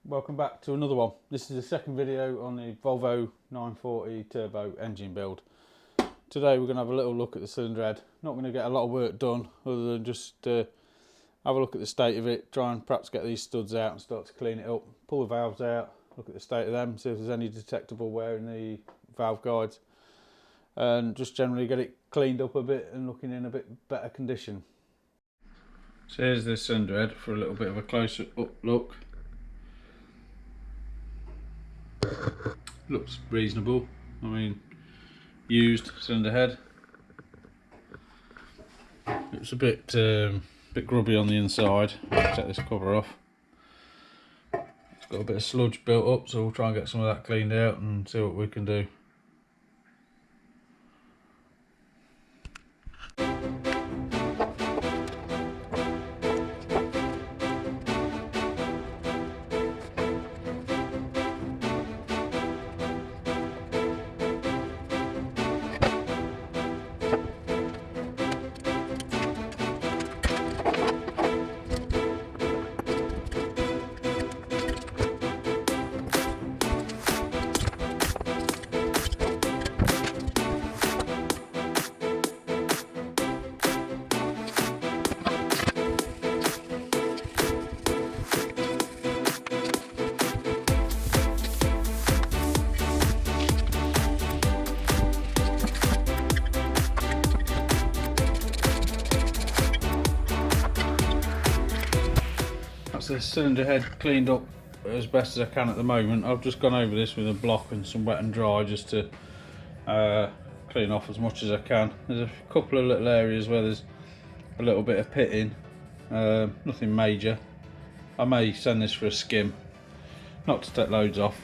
Welcome back to another one. This is the second video on the Volvo 940 turbo engine build. Today we're going to have a little look at the cylinder head. Not going to get a lot of work done other than just have a look at the state of it, try and perhaps get these studs out and start to clean it up, pull the valves out, look at the state of them, see if there's any detectable wear in the valve guides, and just generally get it cleaned up a bit and looking in a bit better condition. So here's the cylinder head for a little bit of a closer up look. Looks reasonable. I mean, used cylinder head. It's a bit grubby on the inside. I'll take this cover off. It's got a bit of sludge built up, so we'll try and get some of that cleaned out and see what we can do. That's the cylinder head cleaned up as best as I can at the moment. I've just gone over this with a block and some wet and dry just to clean off as much as I can. There's a couple of little areas where there's a little bit of pitting, nothing major. I may send this for a skim, not to take loads off,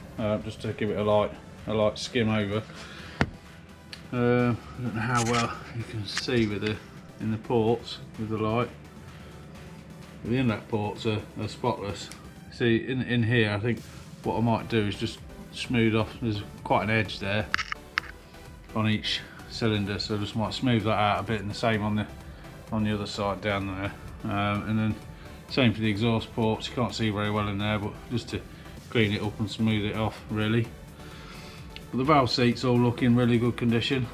just to give it a light skim over. I don't know how well you can see with in the ports with the light. The inlet ports are spotless. See, in here, I think what I might do is just smooth off. There's quite an edge there on each cylinder, so I just might smooth that out a bit, and the same on the other side down there. And then same for the exhaust ports. You can't see very well in there, but just to clean it up and smooth it off, really. But the valve seats all look in really good condition.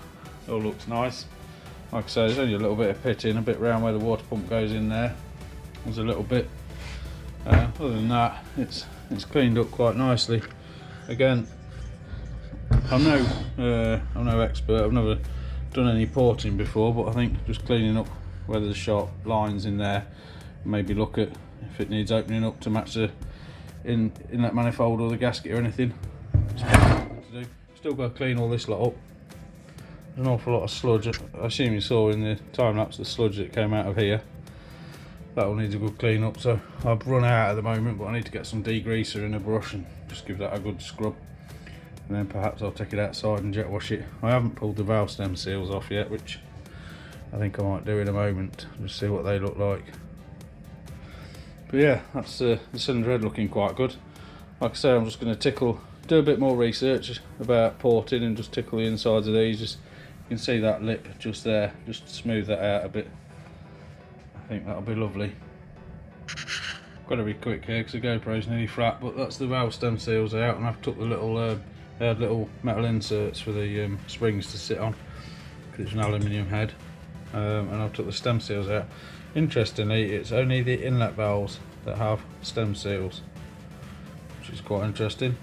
All looks nice. Like I say, there's only a little bit of pitting, a bit round where the water pump goes in there. There's a little bit. Other than that, it's cleaned up quite nicely. Again, I'm no expert. I've never done any porting before, but I think just cleaning up where there's sharp lines in there, maybe look at if it needs opening up to match the inlet manifold or the gasket or anything. Still got to clean all this lot up. There's an awful lot of sludge. I assume you saw in the time lapse the sludge that came out of here. That will need a good clean up, so I've run out at the moment, but I need to get some degreaser and a brush and just give that a good scrub, and then perhaps I'll take it outside and jet wash it. I haven't pulled the valve stem seals off yet, which I think I might do in a moment, just see what they look like. But yeah, that's the cylinder head looking quite good. Like I say, I'm just going to do a bit more research about porting and just tickle the insides of these. You can see that lip just there, just to smooth that out a bit. I think that'll be lovely. Got to be quick here because the GoPro's nearly flat, but that's the valve stem seals out, and I've took the little they had little metal inserts for the springs to sit on because it's an aluminium head, and I've took the stem seals out. Interestingly, it's only the inlet valves that have stem seals, which is quite interesting.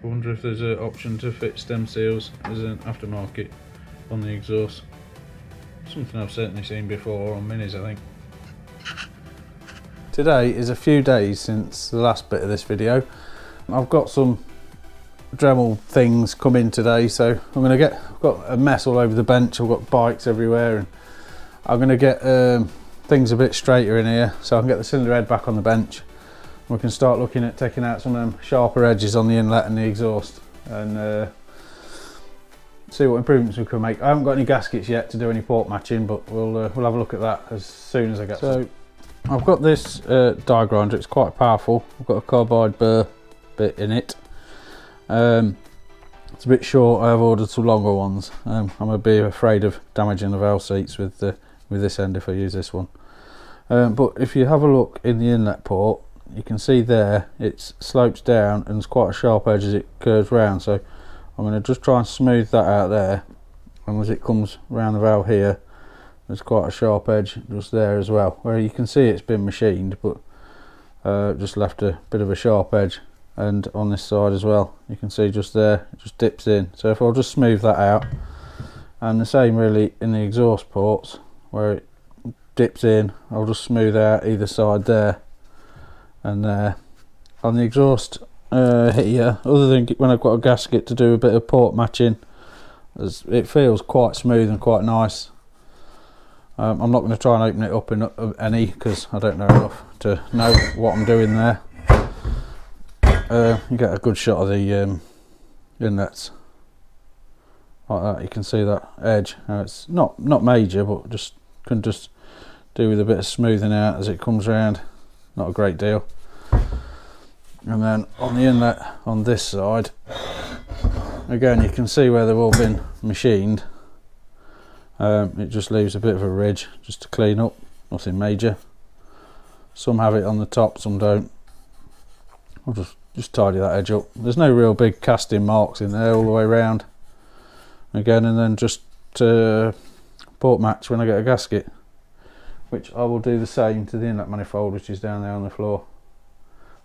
I wonder if there's an option to fit stem seals as an aftermarket on the exhaust. Something I've certainly seen before on Minis, I think. Today is a few days since the last bit of this video. I've got some Dremel things come in today, so I've got a mess all over the bench. I've got bikes everywhere, and I'm going to get things a bit straighter in here so I can get the cylinder head back on the bench. We can start looking at taking out some of them sharper edges on the inlet and the exhaust, and see what improvements we can make. I haven't got any gaskets yet to do any port matching, but we'll have a look at that as soon as I get some. I've got this die grinder. It's quite powerful. I've got a carbide burr bit in it. It's a bit short. I have ordered some longer ones. I'm a bit afraid of damaging the valve seats with this end if I use this one. But if you have a look in the inlet port, you can see there it slopes down and it's quite a sharp edge as it curves round, so I'm going to just try and smooth that out there, and as it comes round the valve here there's quite a sharp edge just there as well, where you can see it's been machined but just left a bit of a sharp edge. And on this side as well, you can see just there it just dips in, so if I'll just smooth that out, and the same really in the exhaust ports where it dips in, I'll just smooth out either side there and there. On the exhaust here, other than when I've got a gasket to do a bit of port matching, it feels quite smooth and quite nice. I'm not going to try and open it up in any, because I don't know enough to know what I'm doing there. You get a good shot of the inlets like that. You can see that edge. It's not major, but can just do with a bit of smoothing out as it comes round. Not a great deal. And then on the inlet on this side, again you can see where they've all been machined. It just leaves a bit of a ridge just to clean up, nothing major. Some have it on the top, some don't. I'll just tidy that edge up. There's no real big casting marks in there all the way around. Again, and then just port match when I get a gasket, which I will do the same to the inlet manifold, which is down there on the floor.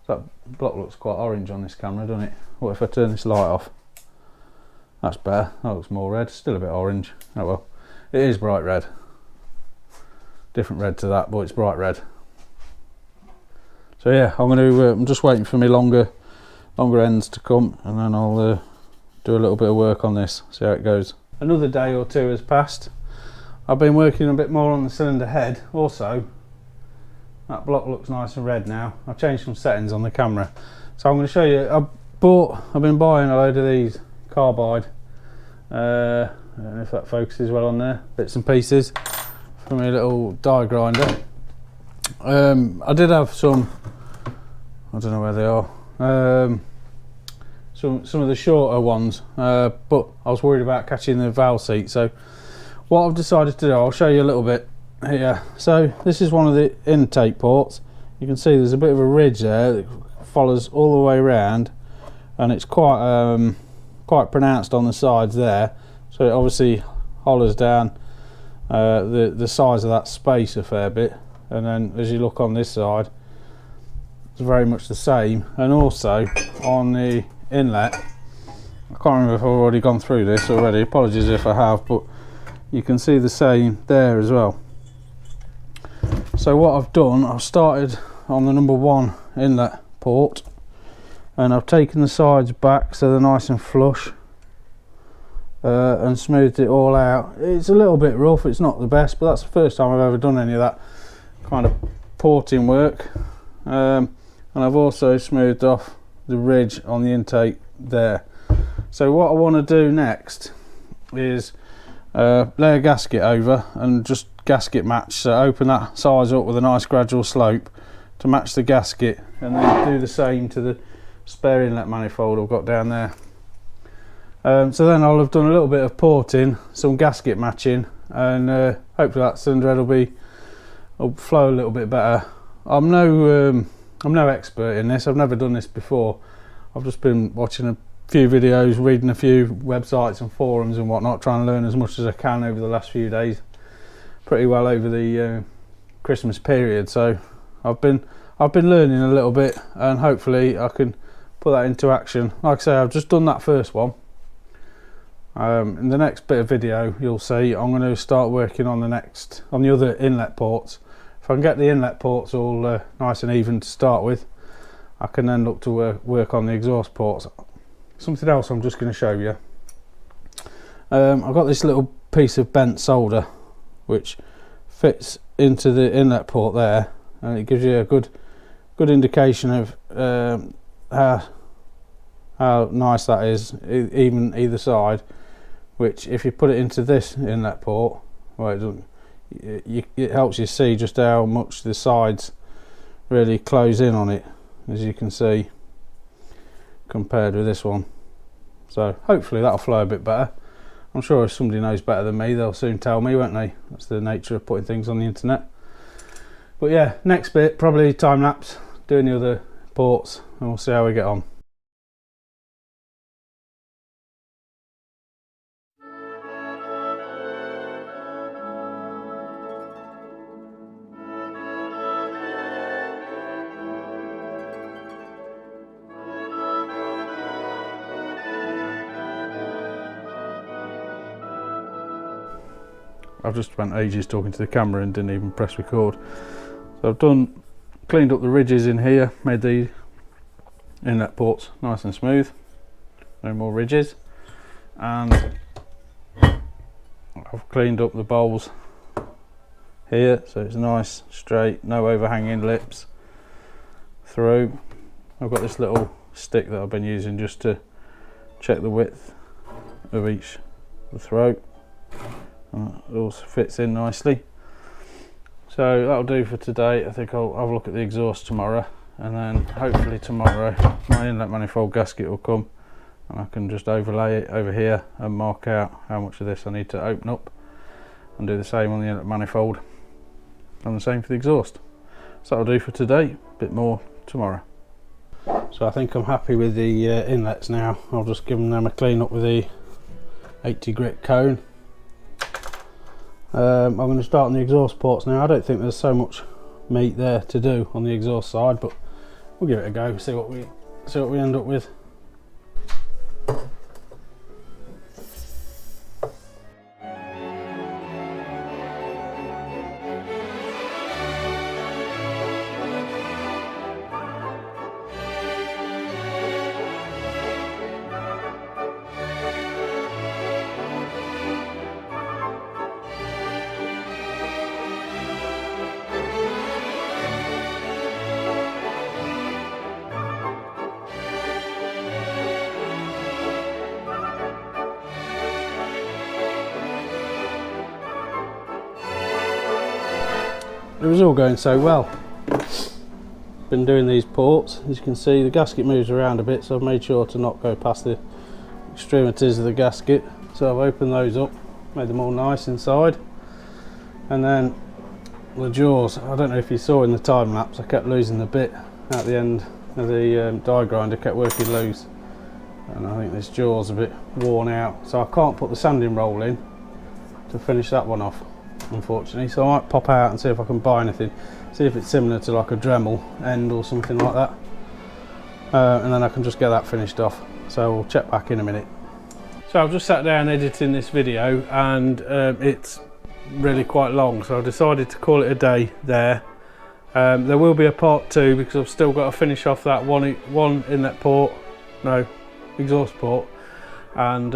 That block looks quite orange on this camera, doesn't it? What if I turn this light off? That's better. That looks more red. Still a bit orange. Oh well. It is bright red. Different red to that, but it's bright red. So yeah, I'm just waiting for my longer ends to come, and then I'll do a little bit of work on this, see how it goes. Another day or two has passed. I've been working a bit more on the cylinder head also. That block looks nice and red now. I've changed some settings on the camera, so I'm going to show you. I've been buying a load of these carbide, I don't know if that focuses well on there, bits and pieces from my little die grinder. I did have some, I don't know where they are, some of the shorter ones, but I was worried about catching the valve seat, so what I've decided to do, I'll show you a little bit here. So this is one of the intake ports. You can see there's a bit of a ridge there that follows all the way around, and it's quite pronounced on the sides there, so it obviously hollers down the size of that space a fair bit. And then as you look on this side, it's very much the same. And also on the inlet, I can't remember if I've already gone through this already, apologies if I have, but you can see the same there as well. So what I've done, I've started on the number 1 inlet port, and I've taken the sides back so they're nice and flush, and smoothed it all out. It's a little bit rough, it's not the best, but that's the first time I've ever done any of that kind of porting work. And I've also smoothed off the ridge on the intake there. So what I want to do next is lay a gasket over and just gasket match, so open that size up with a nice gradual slope to match the gasket, and then do the same to the spare inlet manifold I've got down there. So then I'll have done a little bit of porting, some gasket matching, and hopefully that cylinder head will flow a little bit better. I'm no expert in this. I've never done this before. I've just been watching a few videos, reading a few websites and forums and whatnot, trying to learn as much as I can over the last few days, pretty well over the Christmas period. So I've been learning a little bit, and hopefully I can put that into action. Like I say, I've just done that first one. In the next bit of video you'll see I'm going to start working on the other inlet ports. If I can get the inlet ports all nice and even to start with, I can then look to work on the exhaust ports. Something else I'm just going to show you. I've got this little piece of bent solder which fits into the inlet port there, and it gives you a good indication of how nice that is, even either side. Which, if you put it into this inlet port, well, it helps you see just how much the sides really close in on it, as you can see, compared with this one. So hopefully that'll flow a bit better. I'm sure if somebody knows better than me, they'll soon tell me, won't they? That's the nature of putting things on the internet. But yeah, next bit, probably time lapse, doing the other ports, and we'll see how we get on. I've just spent ages talking to the camera and didn't even press record. So I've cleaned up the ridges in here, made the inlet ports nice and smooth, no more ridges, and I've cleaned up the bowls here so it's nice, straight, no overhanging lips through. I've got this little stick that I've been using just to check the width of the throat. It also fits in nicely. So that'll do for today. I think I'll have a look at the exhaust tomorrow, and then hopefully tomorrow my inlet manifold gasket will come and I can just overlay it over here and mark out how much of this I need to open up, and do the same on the inlet manifold and the same for the exhaust. So that'll do for today, a bit more tomorrow. So I think I'm happy with the inlets now. I'll just give them a clean up with the 80 grit cone. I'm going to start on the exhaust ports now. I don't think there's so much meat there to do on the exhaust side, but we'll give it a go, see what we end up with. It was all going so well. Been doing these ports, as you can see the gasket moves around a bit, so I've made sure to not go past the extremities of the gasket. So I've opened those up, made them all nice inside, and then the jaws, I don't know if you saw in the time lapse, I kept losing the bit at the end of the die grinder, kept working loose, and I think this jaw's a bit worn out, so I can't put the sanding roll in to finish that one off, unfortunately. So I might pop out and see if I can buy anything, see if it's similar to like a Dremel end or something like that, and then I can just get that finished off. So we'll check back in a minute. So I've just sat down editing this video, and it's really quite long, so I decided to call it a day there. There will be a part 2 because I've still got to finish off that one inlet port, no, exhaust port, and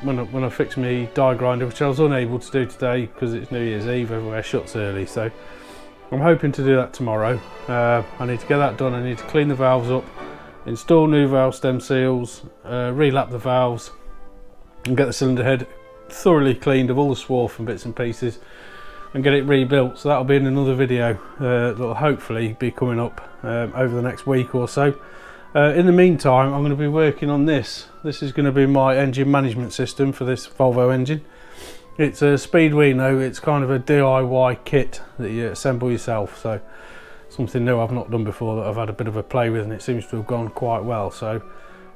when I fix my die grinder, which I was unable to do today because it's New Year's Eve, everywhere shuts early, so I'm hoping to do that tomorrow. I need to get that done. I need to clean the valves up, install new valve stem seals, relap the valves, and get the cylinder head thoroughly cleaned of all the swarf and bits and pieces, and get it rebuilt. So that'll be in another video that'll hopefully be coming up over the next week or so. In the meantime, I'm going to be working on this. This is going to be my engine management system for this Volvo engine. It's a Speedwino. It's kind of a DIY kit that you assemble yourself, so something new I've not done before that I've had a bit of a play with, and it seems to have gone quite well. So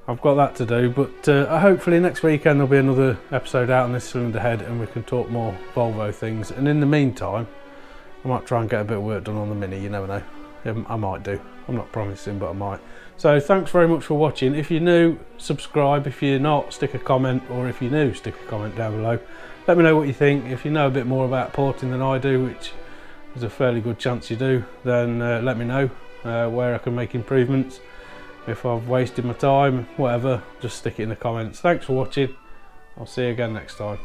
I've got that to do, but hopefully next weekend there'll be another episode out on this cylinder head and we can talk more Volvo things. And in the meantime, I might try and get a bit of work done on the Mini, you never know. I might do. I'm not promising, but I might. So thanks very much for watching. If you're new, subscribe. If you're not, stick a comment, or if you're new, stick a comment down below. Let me know what you think. If you know a bit more about porting than I do, which there's a fairly good chance you do, then let me know where I can make improvements. If I've wasted my time, whatever, just stick it in the comments. Thanks for watching. I'll see you again next time.